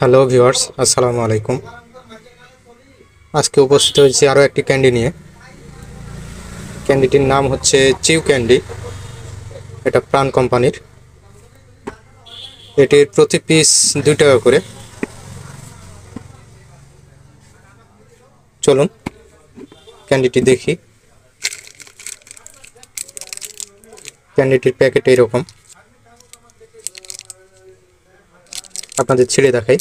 Hello viewers, আসসালামু আলাইকুম। আজকে উপস্থিত হয়েছি আরও একটি ক্যান্ডি নিয়ে। ক্যান্ডিটির নাম হচ্ছে চিউ ক্যান্ডি। এটা প্রাণ কোম্পানির। এটির প্রতি পিস 2 টাকা করে। চলুন ক্যান্ডিটি দেখি। ক্যান্ডিটির প্যাকেট এইরকম, আপনাদের ছিঁড়ে দেখাই।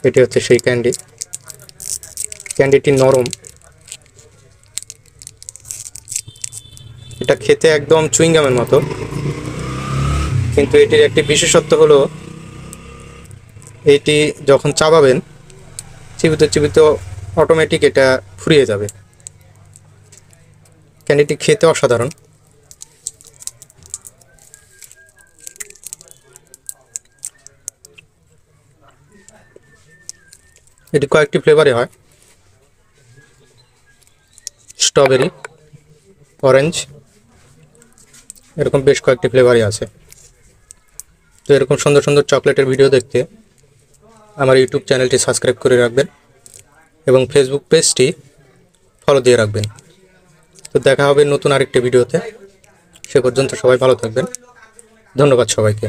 এটি হচ্ছে সেই ক্যান্ডি। ক্যান্ডিটি নরম, এটা খেতে একদম চুইংগামের মতো, কিন্তু এটির একটি বিশেষত্ব হলো এটি যখন চাবাবেন চিবিতে চিবিতে অটোমেটিক এটা ফুরিয়ে যাবে। ক্যান্ডিটি খেতে অসাধারণ। এটি কয়েকটি ফ্লেভারে হয়, স্ট্রবেরি, অরেঞ্জ, এরকম বেশ কয়েকটি ফ্লেভারই আছে। তো এরকম সুন্দর সুন্দর চকলেটের ভিডিও দেখতে আমার ইউটিউব চ্যানেলটি সাবস্ক্রাইব করে রাখবেন এবং ফেসবুক পেজটি ফলো দিয়ে রাখবেন। তো দেখা হবে নতুন আরেকটি ভিডিওতে। সে পর্যন্ত সবাই ভালো থাকবেন। ধন্যবাদ সবাইকে।